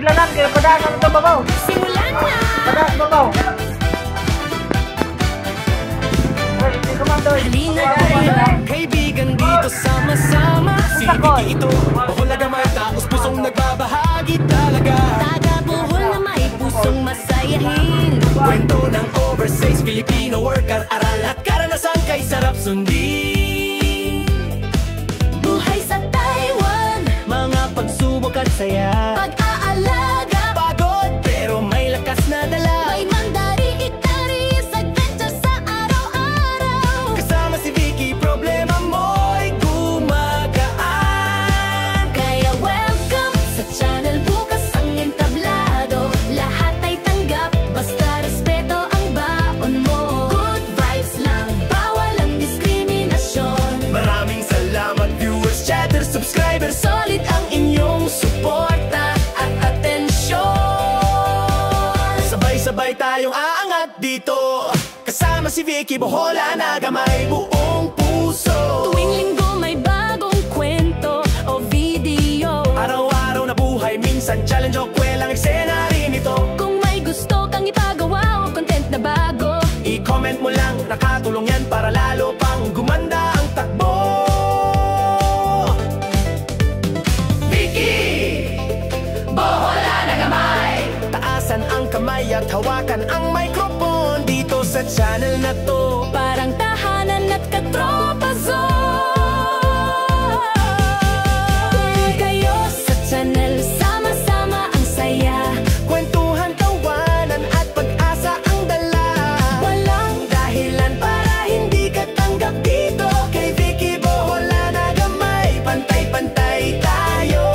tanan kay padaan ang babaw. Simulan na! Padaan babaw. Halina tayo, kaibigan dito sama-sama. Si Vicky ito, Bohol na gamay, taos pusong nagbabahagi talaga. taga Bohol na may pusong masayahin. Kwento ng overseas Filipino worker, aral at karanasan kay sarap sundin. Buhay sa Taiwan, Mga pagsubok at saya, pag-aalaga, pagod pero may lakas na dala. may mandari-itari sa adventure sa araw-araw. Kasama si Vicky, problema mo'y gumagaan. Kaya welcome sa channel, bukas ang entablado. Lahat ay tanggap, basta respeto ang baon mo. Good vibes lang, bawal ang diskriminasyon. Maraming salamat viewers, chatters, subscribers. Solid ang inyong suporta at atensyon. Sabay-sabay tayong aangat dito. Kasama si Vicky, Bohola na gamay, buong puso. Tuwing linggo may bagong kwento o video. Araw-araw na buhay, minsan challenge o kwelang eksena rin ito. Kung may gusto kang ipagawa o content na bago, I-comment mo lang, nakatulong yan para lalo pang gumanda ang takbo. Vicky, Bohola na gamay. Taasan ang kamay at hawakan ang microphone dito sa channel na to. parang tahanan at katropa zone. Kayo sa channel, sama-sama ang saya. Kwentuhan, tawanan at pag-asa ang dala. Walang Dahilan para hindi ka tanggap dito. Kay Vicky, Bohola na gamay, pantay-pantay tayo.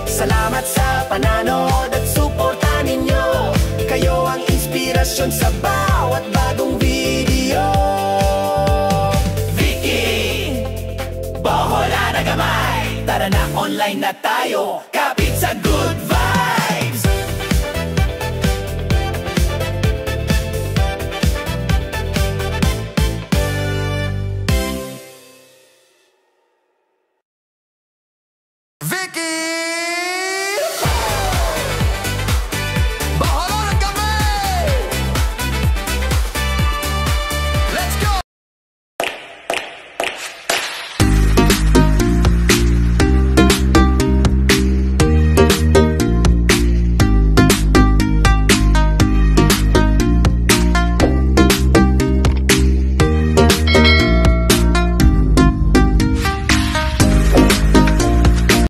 Salamat sa pananood at suporta ninyo. Kayo ang inspirasyon sa bawat bagong video. Vicky, Bohola na gamay, tara na online na tayo. Kapit sa good